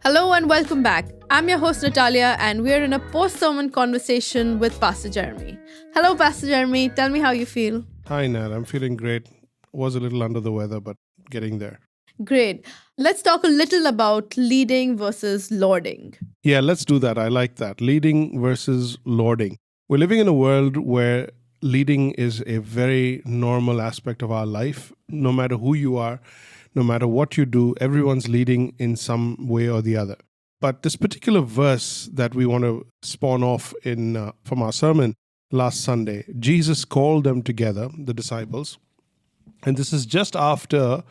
Hello and welcome back. I'm your host Natalia, and we're in a post-sermon conversation with Pastor Jeremy. Hello, Pastor Jeremy. Tell me how you feel. Hi, Nat. I'm feeling great. Was a little under the weather, but getting there. Great. Let's talk a little about leading versus lording. Yeah, let's do that. I like that. Leading versus lording. We're living in a world where leading is a very normal aspect of our life. No matter who you are, no matter what you do, everyone's leading in some way or the other. But this particular verse that we want to spawn off in from our sermon last Sunday, Jesus called them together, the disciples, and this is just after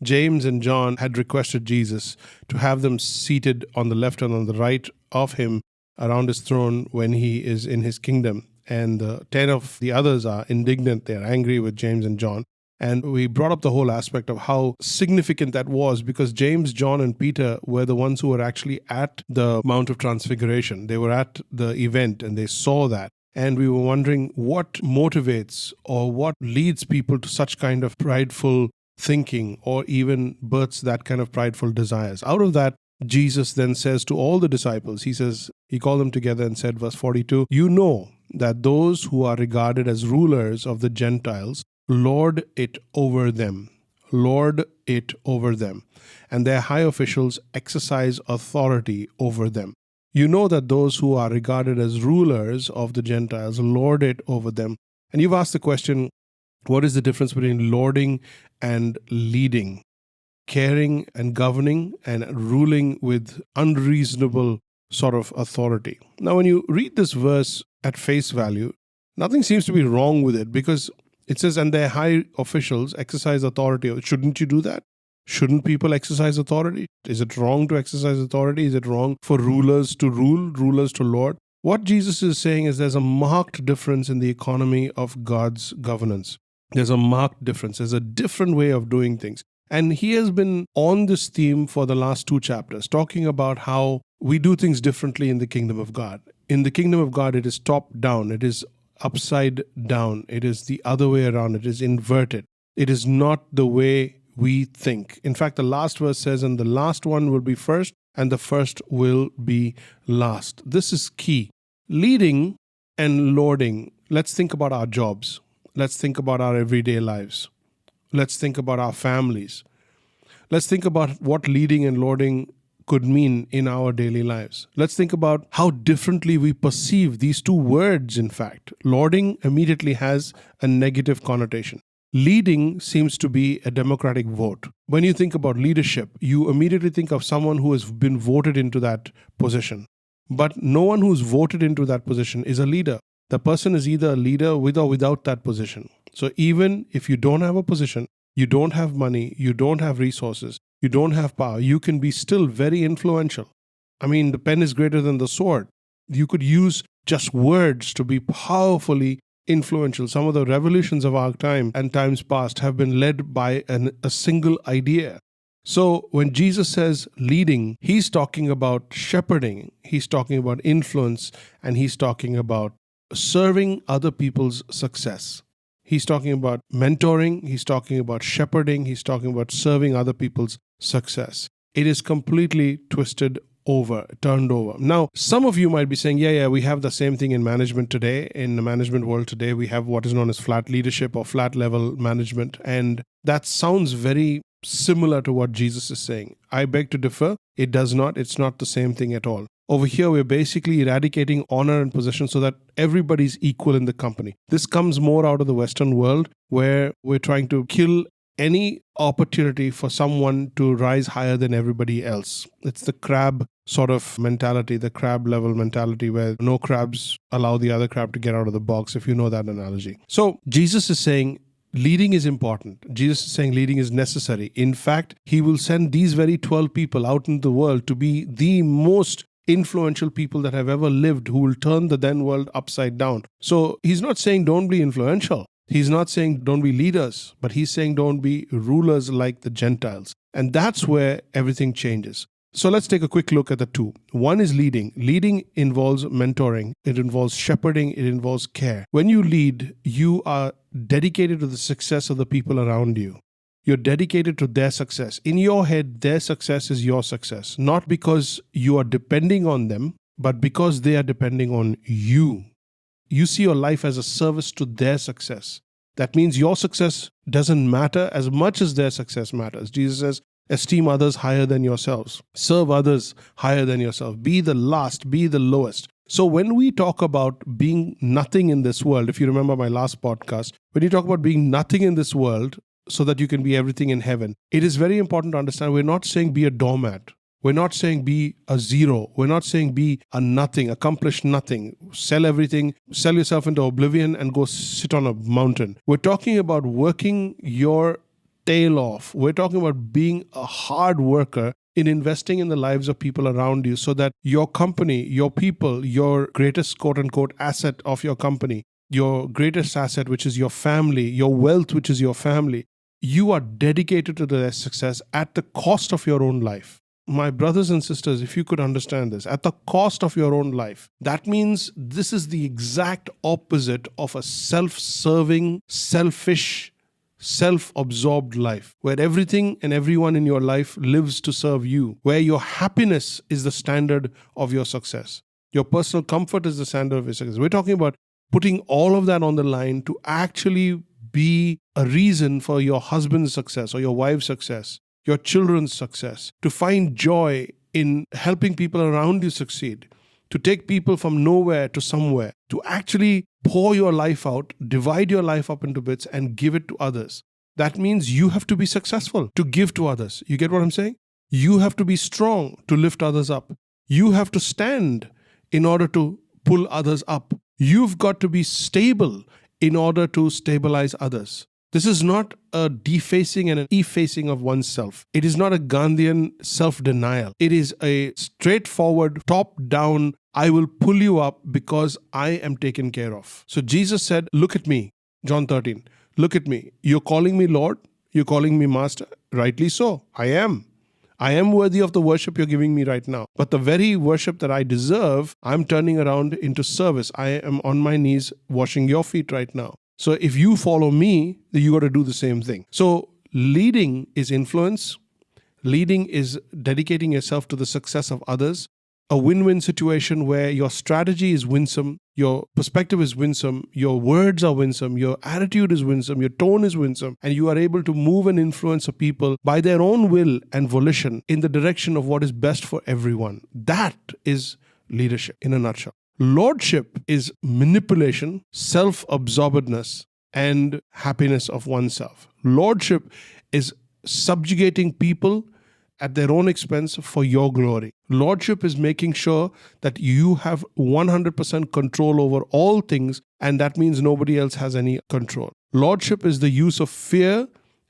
James and John had requested Jesus to have them seated on the left and on the right of him around his throne when he is in his kingdom. And 10 of the others are indignant. They're angry with James and John. And we brought up the whole aspect of how significant that was because James, John, and Peter were the ones who were actually at the Mount of Transfiguration. They were at the event and they saw that. And we were wondering what motivates or what leads people to such kind of prideful thinking or even births that kind of prideful desires. Out of that, Jesus then says to all the disciples, he called them together and said, verse 42, "You know that those who are regarded as rulers of the Gentiles lord it over them. Lord it over them. And their high officials exercise authority over them. You know that those who are regarded as rulers of the Gentiles lord it over them." And you've asked the question, what is the difference between lording and leading? Caring and governing and ruling with unreasonable sort of authority. Now, when you read this verse at face value, nothing seems to be wrong with it because it says, and their high officials exercise authority. Shouldn't you do that? Shouldn't people exercise authority? Is it wrong to exercise authority? Is it wrong for rulers to rule, rulers to lord? What Jesus is saying is there's a marked difference in the economy of God's governance. There's a marked difference. There's a different way of doing things. And he has been on this theme for the last 2 chapters, talking about how we do things differently in the kingdom of God. In the kingdom of God, it is top down. It is upside down. It is the other way around. It is inverted. It is not the way we think. In fact, the last verse says, and the last one will be first, and the first will be last. This is key. Leading and lording. Let's think about our jobs. Let's think about our everyday lives. Let's think about our families. Let's think about what leading and lording could mean in our daily lives. Let's think about how differently we perceive these two words, in fact. Lording immediately has a negative connotation. Leading seems to be a democratic vote. When you think about leadership, you immediately think of someone who has been voted into that position. But no one who's voted into that position is a leader. The person is either a leader with or without that position. So even if you don't have a position, you don't have money, you don't have resources, you don't have power, you can be still very influential. I mean, the pen is greater than the sword. You could use just words to be powerfully influential. Some of the revolutions of our time and times past have been led by a single idea. So when Jesus says leading, he's talking about shepherding, he's talking about influence, and he's talking about serving other people's success. He's talking about mentoring, he's talking about shepherding, he's talking about serving other people's success. It is completely twisted over, turned over. Now, some of you might be saying, yeah, we have the same thing in management today. In the management world today, we have what is known as flat leadership or flat level management. And that sounds very similar to what Jesus is saying. I beg to differ. It does not. It's not the same thing at all. Over here, we're basically eradicating honor and position so that everybody's equal in the company. This comes more out of the Western world where we're trying to kill any opportunity for someone to rise higher than everybody else. It's the crab sort of mentality, the crab level mentality where no crabs allow the other crab to get out of the box, if you know that analogy. So Jesus is saying leading is important. Jesus is saying leading is necessary. In fact, he will send these very 12 people out in the world to be the most influential people that have ever lived who will turn the then world upside down. So he's not saying don't be influential. He's not saying don't be leaders, but he's saying don't be rulers like the Gentiles. And that's where everything changes. So let's take a quick look at the two. One is leading. Leading involves mentoring. It involves shepherding. It involves care. When you lead, you are dedicated to the success of the people around you. You're dedicated to their success. In your head, their success is your success, not because you are depending on them, but because they are depending on you. You see your life as a service to their success. That means your success doesn't matter as much as their success matters. Jesus says, esteem others higher than yourselves. Serve others higher than yourself. Be the last, be the lowest. So when we talk about being nothing in this world, if you remember my last podcast, when you talk about being nothing in this world so that you can be everything in heaven, it is very important to understand we're not saying be a doormat. We're not saying be a zero. We're not saying be a nothing, accomplish nothing, sell everything, sell yourself into oblivion and go sit on a mountain. We're talking about working your tail off. We're talking about being a hard worker in investing in the lives of people around you so that your company, your people, your greatest quote unquote asset of your company, your greatest asset, which is your family, your wealth, which is your family, you are dedicated to their success at the cost of your own life. My brothers and sisters, if you could understand this, at the cost of your own life, that means this is the exact opposite of a self-serving, selfish, self-absorbed life, where everything and everyone in your life lives to serve you, where your happiness is the standard of your success. Your personal comfort is the standard of your success. We're talking about putting all of that on the line to actually be a reason for your husband's success or your wife's success, your children's success, to find joy in helping people around you succeed, to take people from nowhere to somewhere, to actually pour your life out, divide your life up into bits and give it to others. That means you have to be successful to give to others. You get what I'm saying? You have to be strong to lift others up. You have to stand in order to pull others up. You've got to be stable in order to stabilize others. This is not a defacing and an effacing of oneself. It is not a Gandhian self-denial. It is a straightforward, top-down, I will pull you up because I am taken care of. So Jesus said, look at me, John 13, look at me. You're calling me Lord? You're calling me Master? Rightly so. I am. I am worthy of the worship you're giving me right now. But the very worship that I deserve, I'm turning around into service. I am on my knees washing your feet right now. So if you follow me, then you got to do the same thing. So leading is influence. Leading is dedicating yourself to the success of others. A win-win situation where your strategy is winsome, your perspective is winsome, your words are winsome, your attitude is winsome, your tone is winsome, and you are able to move and influence people by their own will and volition in the direction of what is best for everyone. That is leadership in a nutshell. Lordship is manipulation, self-absorbedness, and happiness of oneself. Lordship is subjugating people at their own expense for your glory. Lordship is making sure that you have 100% control over all things, and that means nobody else has any control. Lordship is the use of fear,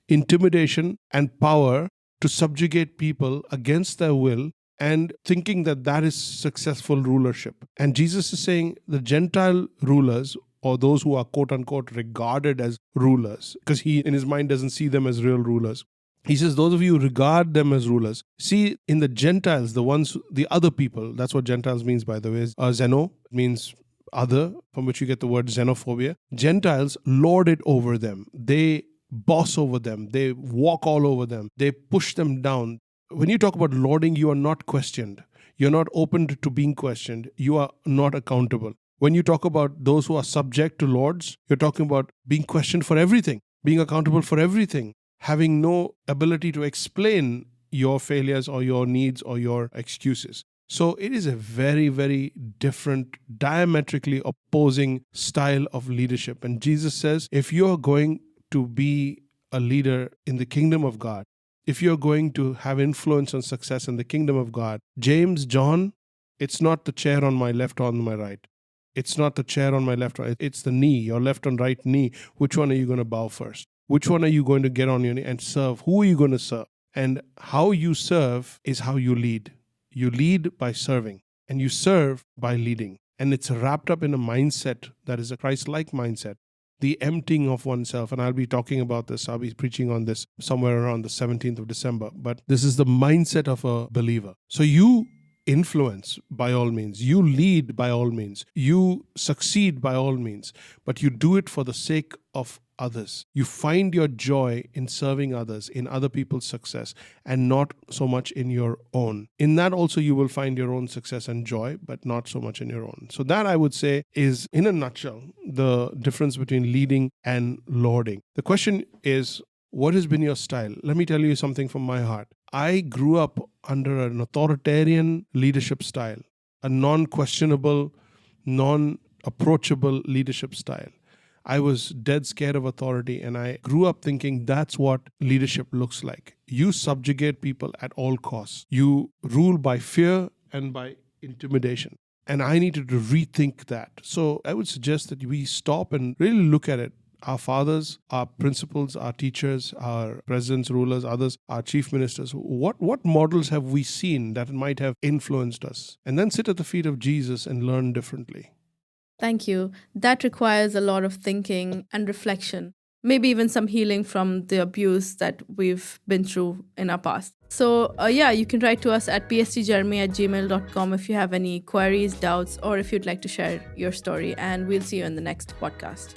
intimidation, and power to subjugate people against their will and thinking that that is successful rulership. And Jesus is saying the Gentile rulers, or those who are quote unquote regarded as rulers, because he in his mind doesn't see them as real rulers. He says, those of you who regard them as rulers, see in the Gentiles, the other people, that's what Gentiles means, by the way, xeno means other, from which you get the word xenophobia. Gentiles lord it over them. They boss over them. They walk all over them. They push them down. When you talk about lording, you are not questioned. You're not open to being questioned. You are not accountable. When you talk about those who are subject to lords, you're talking about being questioned for everything, being accountable for everything, having no ability to explain your failures or your needs or your excuses. So it is a very, very different, diametrically opposing style of leadership. And Jesus says, if you're going to be a leader in the kingdom of God, if you're going to have influence and success in the kingdom of God, James, John, it's not the chair on my left or on my right. It's not the chair on my left or right. It's the knee, your left and right knee. Which one are you going to bow first? Which one are you going to get on your knee and serve? Who are you going to serve? And how you serve is how you lead. You lead by serving, and you serve by leading. And it's wrapped up in a mindset that is a Christ-like mindset. The emptying of oneself, and I'll be talking about this. I'll be preaching on this somewhere around the 17th of December. But this is the mindset of a believer. So you influence by all means. You lead by all means. You succeed by all means. But you do it for the sake of others. You find your joy in serving others, in other people's success, and not so much in your own. In that also you will find your own success and joy, but not so much in your own. So that, I would say, is, in a nutshell, the difference between leading and lording. The question is, what has been your style? Let me tell you something from my heart. I grew up under an authoritarian leadership style, a non-questionable, non-approachable leadership style. I was dead scared of authority, and I grew up thinking that's what leadership looks like. You subjugate people at all costs. You rule by fear and by intimidation. And I needed to rethink that. So I would suggest that we stop and really look at it. Our fathers, our principals, our teachers, our presidents, rulers, others, our chief ministers, what models have we seen that might have influenced us? And then sit at the feet of Jesus and learn differently. Thank you. That requires a lot of thinking and reflection, maybe even some healing from the abuse that we've been through in our past. So, you can write to us at pstjeremy@gmail.com if you have any queries, doubts, or if you'd like to share your story. And we'll see you in the next podcast.